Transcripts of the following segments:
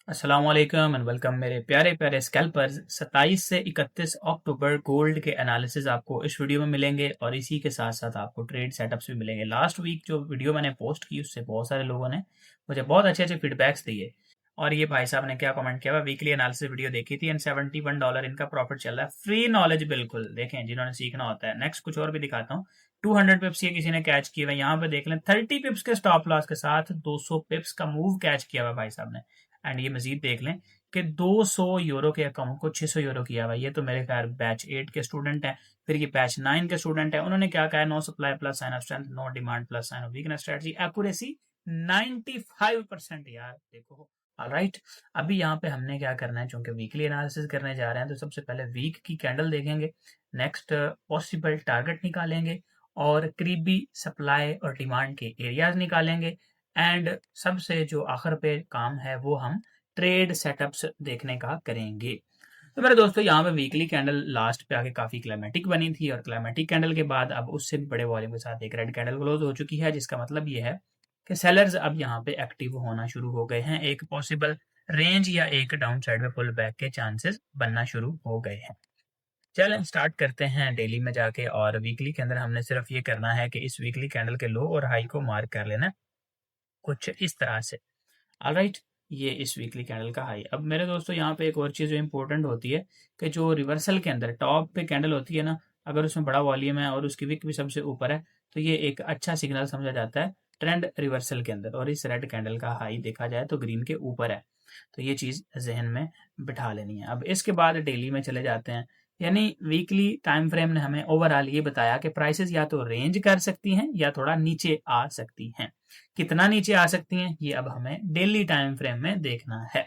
अस्सलाम वालेकुम and welcome मेरे प्यारे प्यारे स्कैल्पर्स। 27 से 31 अक्टूबर गोल्ड के एनालिसिस आपको इस वीडियो में मिलेंगे और इसी के साथ साथ आपको ट्रेड सेटअप्स भी मिलेंगे। लास्ट वीक जो वीडियो मैंने पोस्ट की उससे बहुत सारे लोगों ने मुझे बहुत अच्छे अच्छे फीडबैक्स दिए और ये भाई साहब ने क्या कमेंट किया, वीकली एनालिसिस वीडियो देखी थी एंड $71 इनका प्रॉफिट चल रहा है। फ्री नॉलेज बिल्कुल देखें जिन्होंने सीखना होता है। नेक्स्ट कुछ और भी दिखाता हूँ। 200 पिप्स ये किसी ने कैच किया हुआ है, यहाँ पे देख लें 30 पिप्स के स्टॉप लॉस के साथ 200 पिप्स का मूव कैच किया हुआ भाई साहब ने। एंड ये मजीद देख लें कि 200 यूरो के अकाउंट को 600 यूरो किया हुआ। ये तो मेरे ख्याल बैच 8 के स्टूडेंट हैं। फिर ये बैच 9 के स्टूडेंट हैं, उन्होंने क्या कहा है, no supply plus sign of strength, no demand plus sign of weakness strategy, accuracy 95% यार देखो। ऑलराइट, अभी यहाँ पे हमने क्या करना है, चूंकि वीकली एनालिसिस करने जा रहे हैं तो सबसे पहले वीक की कैंडल देखेंगे, नेक्स्ट पॉसिबल टारगेट निकालेंगे और करीबी सप्लाई और डिमांड के एरियाज निकालेंगे एंड सबसे जो आखिर पे काम है वो हम ट्रेड सेटअप्स देखने का करेंगे। तो मेरे दोस्तों यहाँ पे वीकली कैंडल लास्ट पे आके काफी क्लाइमेटिक बनी थी और क्लाइमेटिक कैंडल के बाद अब उससे भी बड़े वॉल्यूम के साथ एक रेड कैंडल क्लोज हो चुकी है, जिसका मतलब ये है कि सेलर्स अब यहाँ पे एक्टिव होना शुरू हो गए हैं। एक पॉसिबल रेंज या एक डाउन साइड में पुल बैक के चांसेस बनना शुरू हो गए हैं। चलें स्टार्ट करते हैं डेली में जाके, और वीकली के अंदर हमने सिर्फ ये करना है कि इस वीकली कैंडल के लो और हाई को मार्क कर लेना कुछ इस तरह से। ऑलराइट, ये इस वीकली कैंडल का हाई। अब मेरे दोस्तों यहाँ पे एक और चीज़ जो इंपॉर्टेंट होती है कि जो रिवर्सल के अंदर टॉप पे कैंडल होती है ना, अगर उसमें बड़ा वॉल्यूम है और उसकी विक भी सबसे ऊपर है तो ये एक अच्छा सिग्नल समझा जाता है ट्रेंड रिवर्सल के अंदर। और इस रेड कैंडल का हाई देखा जाए तो ग्रीन के ऊपर है, तो ये चीज़ जहन में बिठा लेनी है। अब इसके बाद डेली में चले जाते हैं। यानी वीकली टाइम फ्रेम ने हमें ओवरऑल ये बताया कि प्राइसेस या तो रेंज कर सकती हैं या थोड़ा नीचे आ सकती हैं। कितना नीचे आ सकती हैं ये अब हमें डेली टाइम फ्रेम में देखना है।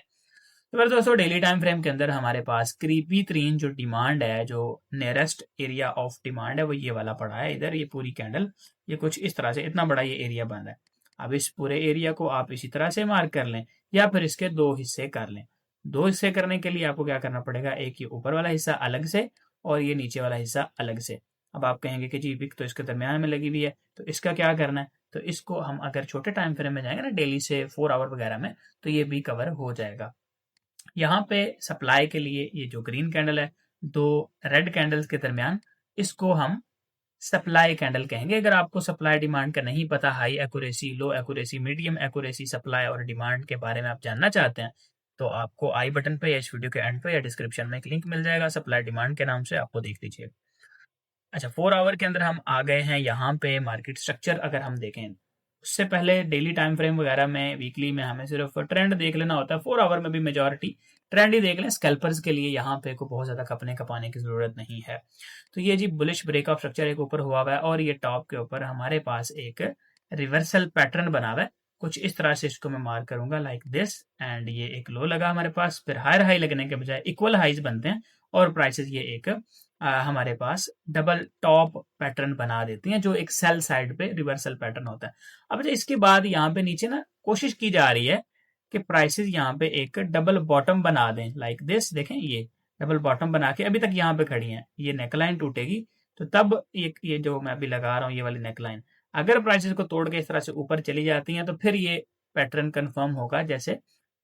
तो फिर दोस्तों डेली टाइम फ्रेम के अंदर हमारे पास क्रीपी तीन जो डिमांड है, जो नियरेस्ट एरिया ऑफ डिमांड है, वो ये वाला पड़ा है इधर। ये पूरी कैंडल ये कुछ इस तरह से इतना बड़ा ये एरिया बन रहा है। अब इस पूरे एरिया को आप इसी तरह से मार्क कर लें या फिर इसके दो हिस्से कर लें। दो हिस्से करने के लिए आपको क्या करना पड़ेगा, एक ये ऊपर वाला हिस्सा अलग से और ये नीचे वाला हिस्सा अलग से। अब आप कहेंगे कि जी विक तो इसके दरमियान में लगी हुई है, तो इसका क्या करना है। तो इसको हम अगर छोटे टाइम फ्रेम में जाएंगे ना, डेली से 4 आवर वगैरह में, तो ये भी कवर हो जाएगा। यहाँ पे सप्लाई के लिए ये जो ग्रीन कैंडल है दो रेड कैंडल्स के दरमियान, इसको हम सप्लाई कैंडल कहेंगे। अगर आपको सप्लाई डिमांड का नहीं पता, हाई एक्यूरेसी, लो एक्यूरेसी, मीडियम एक्यूरेसी सप्लाई और डिमांड के बारे में आप जानना चाहते हैं, तो आपको आई बटन पे या इस वीडियो के एंड पे या डिस्क्रिप्शन में एक लिंक मिल जाएगा सप्लाई डिमांड के नाम से, आपको देख लीजिए। अच्छा, 4 आवर के अंदर हम आ गए हैं यहाँ पे। मार्केट स्ट्रक्चर अगर हम देखें, उससे पहले डेली टाइम फ्रेम वगैरह में, वीकली में हमें सिर्फ ट्रेंड देख लेना होता है। 4 आवर में भी मेजॉरिटी ट्रेंड ही देख लें। स्कैल्पर्स के लिए यहाँ पे को बहुत ज्यादा कपने कपाने की जरूरत नहीं है। तो ये जी बुलिश ब्रेकआउट स्ट्रक्चर एक ऊपर हुआ हुआ है और ये टॉप के ऊपर हमारे पास एक रिवर्सल पैटर्न बना हुआ है। कुछ इस तरह से इसको मैं मार्क करूंगा लाइक दिस, एंड ये एक लो लगा हमारे पास, फिर हायर हाई लगने के बजाय इक्वल हाइज बनते हैं और प्राइसेस ये एक हमारे पास डबल टॉप पैटर्न बना देती हैं, जो एक सेल साइड पे रिवर्सल पैटर्न होता है। अब इसके बाद यहाँ पे नीचे ना कोशिश की जा रही है कि प्राइसेस यहाँ पे एक डबल बॉटम बना दें लाइक दिस। देखें ये डबल बॉटम बना के अभी तक यहाँ पे खड़ी हैं। ये नेकलाइन टूटेगी तो तब ये जो मैं अभी लगा रहा हूँ ये वाली नेकलाइन, अगर प्राइसेस को तोड़ के इस तरह से ऊपर चली जाती हैं तो फिर ये पैटर्न कंफर्म होगा, जैसे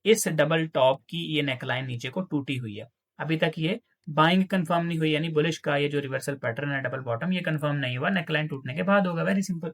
इस डबल टॉप की ये नेकलाइन नीचे को टूटी हुई है। अभी तक ये बाइंग कंफर्म नहीं हुई, यानी बुलिश का ये जो रिवर्सल पैटर्न है डबल बॉटम, ये कंफर्म नहीं हुआ, नेकलाइन टूटने के बाद होगा। Very simple.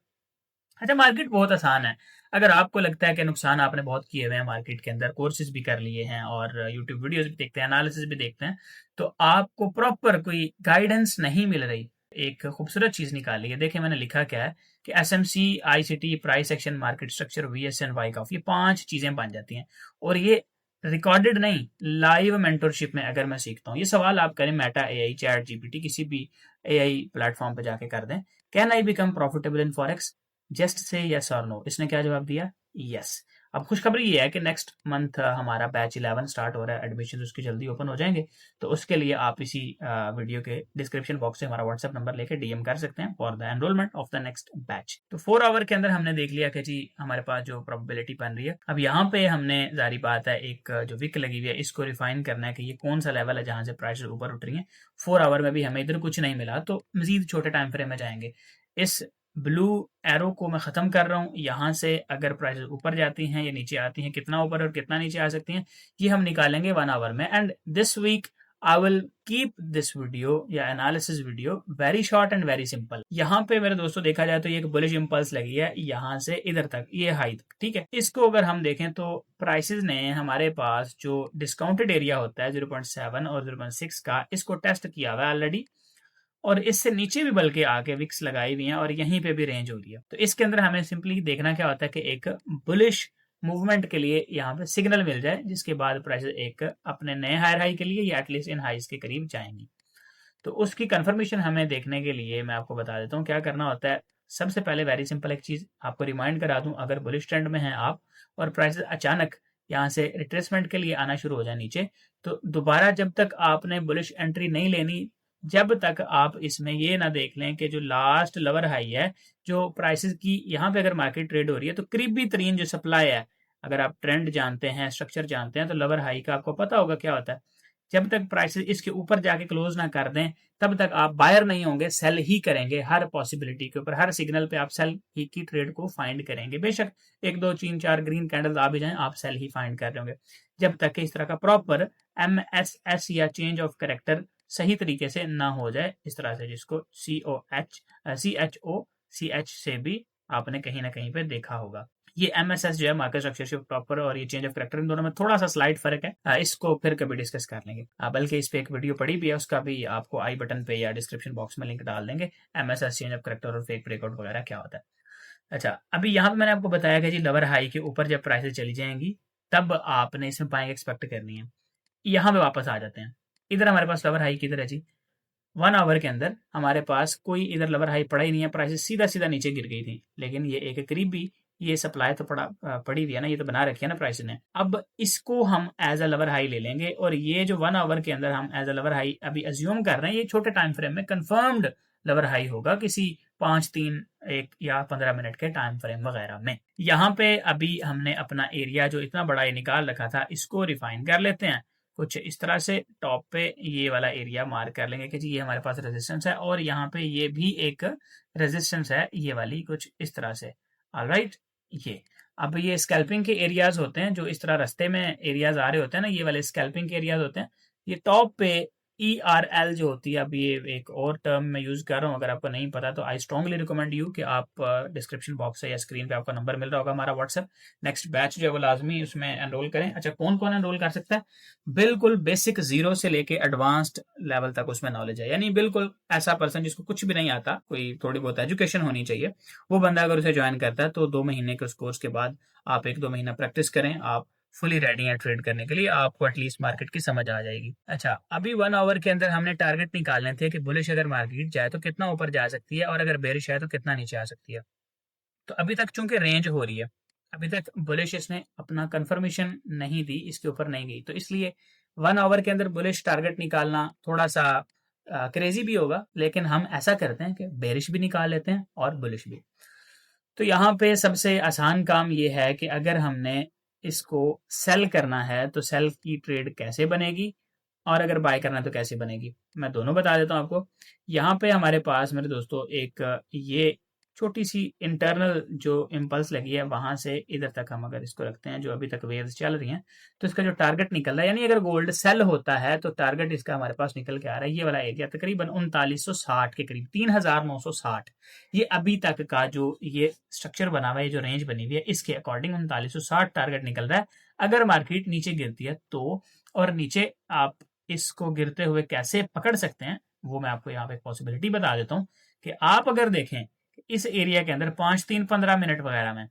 अच्छा, मार्केट बहुत आसान है। अगर आपको लगता है कि नुकसान आपने बहुत किए हुए हैं मार्केट के अंदर, कोर्सेज भी कर लिए हैं और यूट्यूब वीडियोस भी देखते हैं, एनालिसिस भी देखते हैं, तो आपको प्रॉपर कोई गाइडेंस नहीं मिल रही, एक खूबसूरत चीज निकाली है। देखिए मैंने लिखा क्या है कि SMC, ICT, price action, market structure, VSN, Wyckoff, ये 5 चीजें बन जाती हैं। और ये रिकॉर्डेड नहीं, लाइव मेंटरशिप में अगर मैं सीखता हूँ। ये सवाल आप करें मेटा एआई, चैट जीपीटी, किसी भी एआई प्लेटफॉर्म पे जाके कर दें, can I become profitable in forex, just say yes और नो। इसने क्या जवाब दिया, यस। अब खुशखबरी ये है कि नेक्स्ट मंथ हमारा बैच 11 स्टार्ट हो रहा है, एडमिशन उसकी जल्दी ओपन हो जाएंगे। तो उसके लिए आप इसी वीडियो के डिस्क्रिप्शन बॉक्स से हमारा व्हाट्सएप नंबर लेके डीएम कर सकते हैं for the enrolment of the next batch. तो 4 आवर के अंदर हमने देख लिया कि जी हमारे पास जो प्रोबेबिलिटी बन रही है। अब यहाँ पे हमने जारी बात है एक जो विक लगी हुई है इसको रिफाइन करना है कि ये कौन सा लेवल है जहां से प्राइस ऊपर उठ रही है। 4 आवर में भी हमें इधर कुछ नहीं मिला तो मजीद छोटे टाइम फ्रेम में जाएंगे। इस ब्लू एरो को मैं ख़त्म कर रहा हूँ। यहाँ से अगर प्राइसेस ऊपर जाती हैं या नीचे आती हैं, कितना ऊपर और कितना नीचे आ सकती हैं, ये हम निकालेंगे 1 आवर में। And this week I will keep this video या analysis video very short and very simple. यहाँ पे मेरे दोस्तों देखा जाए तो ये एक बुलिश इंपल्स लगी है यहाँ से इधर तक, ये हाई तक, ठीक है। इसको अगर हम देखें तो प्राइसेस ने हमारे पास जो डिस्काउंटेड एरिया होता है 0.7 और 0.6 का, इसको टेस्ट किया हुआ है ऑलरेडी, और इससे नीचे भी बल्कि आके विक्स लगाई हुई हैं और यहीं पे भी रेंज हो रही है। तो इसके अंदर हमें सिंपली देखना क्या होता है कि एक बुलिश मूवमेंट के लिए यहाँ पे सिग्नल मिल जाए, जिसके बाद प्राइसेस एक अपने नए हायर हाई के लिए या एटलीस्ट इन हाइस के करीब जाएंगी। तो उसकी कंफर्मेशन हमें देखने के लिए मैं आपको बता देता हूँ क्या करना होता है। सबसे पहले वेरी सिंपल एक चीज आपको रिमाइंड करा दूं, अगर बुलिश ट्रेंड में हैं आप और प्राइसेस अचानक यहाँ से रिट्रेसमेंट के लिए आना शुरू हो जाए नीचे, तो दोबारा जब तक आपने बुलिश एंट्री नहीं लेनी, जब तक आप इसमें ये ना देख लें कि जो लास्ट लोअर हाई है जो प्राइसेस की यहाँ पे अगर मार्केट ट्रेड हो रही है, तो करीबी तरीन जो सप्लाई है, अगर आप ट्रेंड जानते हैं, स्ट्रक्चर जानते हैं, तो लोअर हाई का आपको पता होगा क्या होता है। जब तक प्राइसेस इसके ऊपर जाके क्लोज ना कर दें, तब तक आप बायर नहीं होंगे, सेल ही करेंगे। हर पॉसिबिलिटी के ऊपर, हर सिग्नल पे आप सेल ही की ट्रेड को फाइंड करेंगे। बेशक 1 2 3 4 ग्रीन कैंडल आ भी जाएं, आप सेल ही फाइंड कर रहे होंगे, जब तक कि इस तरह का प्रॉपर MSS या चेंज ऑफ करेक्टर सही तरीके से ना हो जाए, इस तरह से जिसको CHO से भी आपने कहीं ना कहीं पे देखा होगा। ये MSS जो है, मार्केट स्ट्रक्चर शिफ्ट प्रॉपर, और ये चेंज ऑफ करेक्टर, इन दोनों में थोड़ा सा स्लाइड फर्क है। इसको फिर कभी डिस्कस कर लेंगे। बल्कि इस पे एक वीडियो पड़ी भी है, उसका भी आपको आई बटन पे या डिस्क्रिप्शन बॉक्स में लिंक डाल देंगे। MSS चेंज ऑफ करेक्टर और फेक ब्रेकआउट वगैरह क्या होता है। अच्छा, अभी यहाँ पे मैंने आपको बताया कि जी लोअर हाई के ऊपर जब प्राइसेस चली जाएंगी, तब आपने इसमें बाइंग एक्सपेक्ट करनी है। यहाँ पे वापस आ जाते हैं। इधर हमारे पास लोअर हाई किधर है जी, 1 आवर के अंदर हमारे पास कोई इधर लोअर हाई पड़ा ही नहीं है, प्राइसेस सीधा सीधा नीचे गिर गई थी। लेकिन ये एक करीबी, ये सप्लाई तो पड़ी हुई है ना, ये तो बना रखी है ना प्राइस ने। अब इसको हम एज अ लोअर हाई ले लेंगे, और ये जो 1 आवर के अंदर हम एज अ लोअर हाई अभी अज्यूम कर रहे हैं, ये छोटे टाइम फ्रेम में कंफर्म्ड लोअर हाई होगा, किसी 5 3 1 या 15 मिनट के टाइम फ्रेम वगैरह में। यहाँ पे अभी हमने अपना एरिया जो इतना बड़ा ये निकाल रखा था, इसको रिफाइन कर लेते हैं कुछ इस तरह से। टॉप पे ये वाला एरिया मार्क कर लेंगे कि जी ये हमारे पास रेजिस्टेंस है, और यहाँ पे ये भी एक रेजिस्टेंस है, ये वाली कुछ इस तरह से। ऑलराइट, ये अब ये स्कैल्पिंग के एरियाज होते हैं, जो इस तरह रास्ते में एरियाज आ रहे होते हैं ना, ये वाले स्कैल्पिंग के एरियाज होते हैं। ये टॉप पे ERL जो होती है, अब ये एक और टर्म मैं यूज कर रहा हूँ, अगर आपको नहीं पता तो आई स्ट्रांगली रिकमेंड यू कि आप डिस्क्रिप्शन बॉक्स से या स्क्रीन पे आपका नंबर मिल रहा होगा हमारा व्हाट्सएप, नेक्स्ट बैच जो है वो लाजमी उसमें एनरोल करें। अच्छा, कौन कौन एनरोल कर सकता है? बिल्कुल बेसिक जीरो से लेके एडवांस्ड लेवल तक उसमें नॉलेज है, यानी बिल्कुल ऐसा पर्सन जिसको कुछ भी नहीं आता, कोई थोड़ी बहुत एजुकेशन होनी चाहिए, वो बंदा अगर उसे ज्वाइन करता है तो 2 महीने के उस कोर्स के बाद आप 1 2 महीना प्रैक्टिस करें, आप फुली रेडी है ट्रेड करने के लिए, आपको एटलीस्ट मार्केट की समझ आ जाएगी। अच्छा, अभी 1 आवर के अंदर हमने टारगेट निकालने थे कि बुलिश अगर मार्केट जाए तो कितना ऊपर जा सकती है, और अगर बेरिश है तो कितना नीचे आ सकती है। तो अभी तक चूंकि रेंज हो रही है, अभी तक बुलिश इसने अपना कंफर्मेशन नहीं दी, इसके ऊपर नहीं गई, तो इसलिए 1 आवर के अंदर बुलिश टारगेट निकालना थोड़ा सा क्रेजी भी होगा, लेकिन हम ऐसा करते हैं कि बेरिश भी निकाल लेते हैं और बुलिश भी। तो यहाँ पे सबसे आसान काम ये है कि अगर हमने इसको सेल करना है तो सेल की ट्रेड कैसे बनेगी, और अगर बाय करना है तो कैसे बनेगी, मैं दोनों बता देता हूँ आपको। यहाँ पे हमारे पास मेरे दोस्तों एक ये छोटी सी इंटरनल जो इम्पल्स लगी है, वहां से इधर तक हम अगर इसको रखते हैं, जो अभी तक वेव्स चल रही हैं, तो इसका जो टारगेट निकल रहा है, यानी अगर गोल्ड सेल होता है तो टारगेट इसका हमारे पास निकल के आ रहा है, ये वाला एरिया तकरीबन 3960 के करीब, 3960। ये अभी तक का जो ये स्ट्रक्चर बना हुआ है, जो रेंज बनी हुई है, इसके अकॉर्डिंग 3960 टारगेट निकल रहा है। अगर मार्केट नीचे गिरती है तो, और नीचे आप इसको गिरते हुए कैसे पकड़ सकते हैं, वो मैं आपको यहाँ पे पॉसिबिलिटी बता देता हूँ कि आप अगर देखें इस एरिया के अंदर 5 3 15 मिनट वगैरह में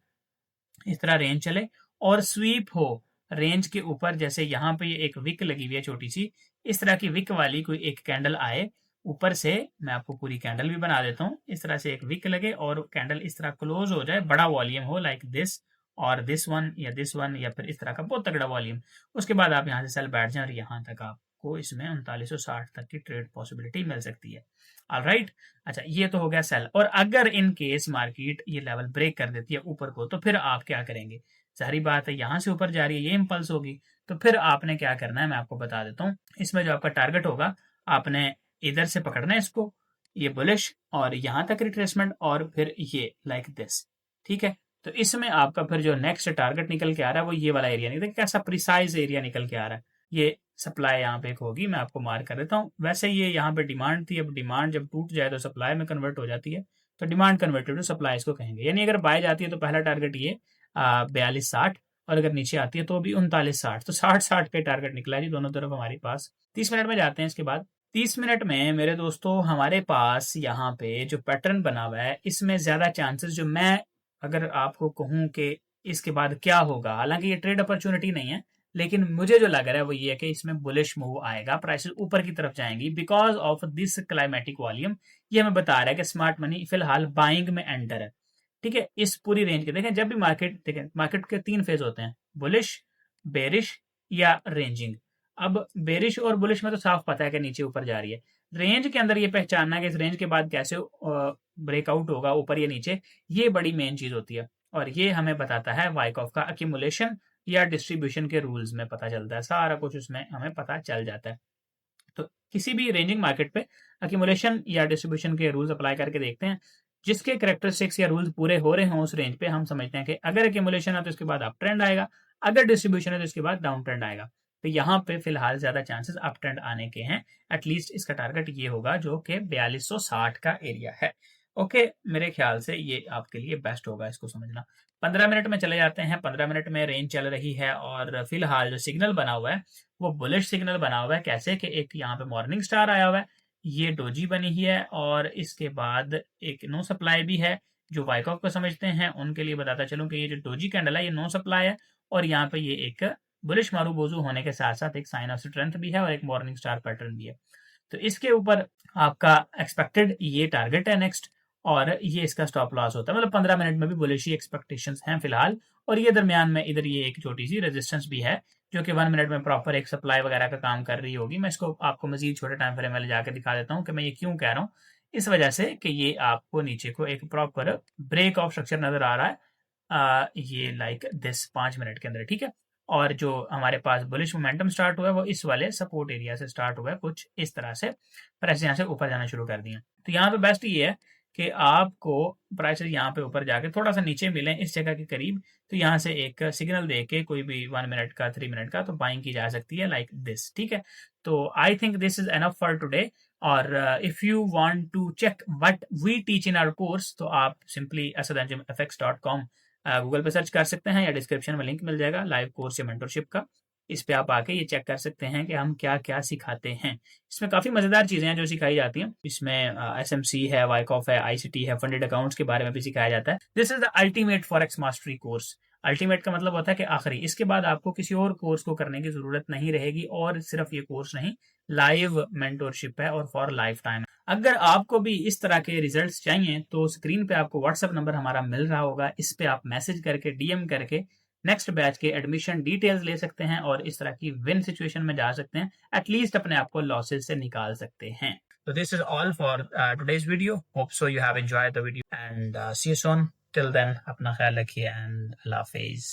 इस तरह रेंज चले और स्वीप हो रेंज के ऊपर, जैसे यहाँ पे ये एक विक लगी हुई है छोटी सी, इस तरह की विक वाली कोई एक कैंडल आए ऊपर से, मैं आपको पूरी कैंडल भी बना देता हूँ, इस तरह से एक विक लगे और कैंडल इस तरह क्लोज हो जाए, बड़ा वॉल्यूम हो लाइक दिस, और दिस वन या फिर इस तरह का बहुत तगड़ा वॉल्यूम, उसके बाद आप यहाँ से सेल बैठ जाए और यहाँ तक आपको इसमें 3960 तक की ट्रेड पॉसिबिलिटी मिल सकती है। ऑलराइट, अच्छा ये तो हो गया सेल। और अगर इन केस मार्केट ये लेवल ब्रेक कर देती है ऊपर को, तो फिर आप क्या करेंगे? जाहिर बात है, यहां से ऊपर जा रही है, ये इंपल्स होगी, तो फिर आपने क्या करना है मैं आपको बता देता हूँ। इसमें जो आपका टारगेट होगा, आपने इधर से पकड़ना है इसको, ये बुलिश और यहाँ तक रिट्रेसमेंट और फिर ये लाइक दिस, ठीक है। तो इसमें आपका फिर जो नेक्स्ट टारगेट निकल के आ रहा है वो ये वाला एरिया, नहीं कैसा प्रिसाइज एरिया निकल के आ रहा है। ये सप्लाई यहाँ पे एक होगी, मैं आपको मार्क कर देता हूँ। वैसे ये यहाँ पे डिमांड थी, अब डिमांड जब टूट जाए तो सप्लाई में कन्वर्ट हो जाती है, तो डिमांड कन्वर्टेड टू सप्लाई इसको कहेंगे। यानी अगर बाय जाती है तो पहला टारगेट ये 42.60, और अगर नीचे आती है तो भी 39.60, तो 60-60 पे टारगेट निकला है जी दोनों तरफ हमारे पास। 30 मिनट में जाते हैं इसके बाद। 30 मिनट में मेरे दोस्तों हमारे पास यहाँ पे जो पैटर्न बना हुआ है, इसमें ज्यादा चांसेस, जो मैं अगर आपको कहूँ कि इसके बाद क्या होगा, हालांकि ये ट्रेड अपॉर्चुनिटी नहीं है, लेकिन मुझे जो लग रहा है वो ये है कि इसमें बुलिश मूव आएगा, प्राइसेस ऊपर की तरफ जाएंगी because of this climatic volume. ये हमें बता रहा है कि स्मार्ट मनी फिलहाल बाइंग में एंटर है, ठीक है। इस पूरी रेंज के देखें, जब भी मार्केट देखें, मार्केट के 3 फेज होते हैं, बुलिश, बेरिश या रेंजिंग। अब बेरिश और बुलिश में तो साफ पता है कि नीचे ऊपर जा रही है। रेंज के अंदर ये पहचानना कि इस रेंज के बाद कैसे ब्रेकआउट होगा ऊपर या नीचे, ये बड़ी मेन चीज होती है। और ये हमें बताता है वाइकॉफ का अक्यूमुलेशन या डिस्ट्रीब्यूशन के रूल्स में पता चलता है, सारा कुछ उसमें हमें पता चल जाता है। तो किसी भी रेंजिंग मार्केट पे अक्यूमुलेशन या डिस्ट्रीब्यूशन के रूल्स अप्लाई करके देखते हैं, जिसके करेक्टरिस्टिक्स या रूल्स पूरे हो रहे हों उस रेंज पे, हम समझते हैं कि अगर अक्यूमुलेशन है तो इसके बाद अप ट्रेंड आएगा, अगर डिस्ट्रीब्यूशन है तो इसके बाद डाउन ट्रेंड आएगा। तो यहाँ पे फिलहाल ज्यादा चांसेस अप ट्रेंड आने के हैं। एटलीस्ट इसका टारगेट ये होगा जो कि 4260 का एरिया है। ओके, मेरे ख्याल से ये आपके लिए बेस्ट होगा इसको समझना। 15 मिनट में चले जाते हैं। 15 मिनट में रेंज चल रही है और फिलहाल जो सिग्नल बना हुआ है वो बुलिश सिग्नल बना हुआ है। कैसे कि एक यहाँ पे मॉर्निंग स्टार आया हुआ है, ये डोजी बनी ही है, और इसके बाद एक नो सप्लाई भी है। जो वाइकॉफ को समझते हैं उनके लिए बताता चलूं कि ये जो डोजी कैंडल है ये नो सप्लाई है, और यहाँ पे ये एक बुलिश मारूबोजू होने के साथ साथ एक साइन ऑफ स्ट्रेंथ भी है और एक मॉर्निंग स्टार पैटर्न भी है। तो इसके ऊपर आपका एक्सपेक्टेड ये टारगेट है नेक्स्ट, और ये इसका स्टॉप लॉस होता है। मतलब 15 मिनट में भी बुलिश ही एक्सपेक्टेशंस हैं फिलहाल। और ये दरमियान में इधर ये एक छोटी सी रेजिस्टेंस भी है जो कि 1 मिनट में प्रॉपर एक सप्लाई वगैरह का काम कर रही होगी। मैं इसको आपको मजीद छोटे टाइम फ्रेम में ले जाकर दिखा देता हूँ कि मैं ये क्यों कह रहा हूँ। इस वजह से कि ये आपको नीचे को एक प्रॉपर ब्रेक ऑफ स्ट्रक्चर नजर आ रहा है, ये लाइक दिस 5 मिनट के अंदर, ठीक है। और जो हमारे पास बुलिश मोमेंटम स्टार्ट हुआ है वो इस वाले सपोर्ट एरिया से स्टार्ट हुआ है, कुछ इस तरह से प्राइस यहाँ से ऊपर जाना शुरू कर दिए। तो यहाँ पे बेस्ट ये है कि आपको प्राइसेस यहाँ पे ऊपर जाके थोड़ा सा नीचे मिलें इस जगह के करीब, तो यहाँ से एक सिग्नल दे के कोई भी 1 मिनट का, 3 मिनट का तो बाइंग की जा सकती है लाइक दिस, ठीक है। तो I think this is enough for today. और if you want to check what we teach in our course, तो आप सिंपली asadanjamfx.com गूगल पे सर्च कर सकते हैं, या डिस्क्रिप्शन में लिंक मिल जाएगा लाइव कोर्स या मेंटरशिप का। इस पे आप आके ये चेक कर सकते हैं कि हम क्या क्या सिखाते हैं। इसमें काफी मजेदार चीजें हैं जो सिखाई जाती हैं। इसमें एसएमसी है, वाइकॉफ है, आईसीटी है, फंडेड अकाउंट्स के बारे में भी सिखाया जाता है। This is the ultimate forex mastery course. Ultimate का मतलब होता है कि आखिरी, इसके बाद आपको किसी और कोर्स को करने की जरूरत नहीं रहेगी। और सिर्फ ये कोर्स नहीं, लाइव मेंटोरशिप है और फॉर लाइफ टाइम। अगर आपको भी इस तरह के रिजल्ट्स चाहिए तो स्क्रीन पे आपको व्हाट्सएप नंबर हमारा मिल रहा होगा, इस पे आप मैसेज करके, डीएम करके नेक्स्ट बैच के एडमिशन डिटेल्स ले सकते हैं और इस तरह की विन सिचुएशन में जा सकते हैं, एटलीस्ट अपने आप को लॉसेस से निकाल सकते हैं। तो this is all for today's video. Hope so you have enjoyed the video and see you soon. Till then अपना ख्याल रखिए एंड अल्लाह हाफिज।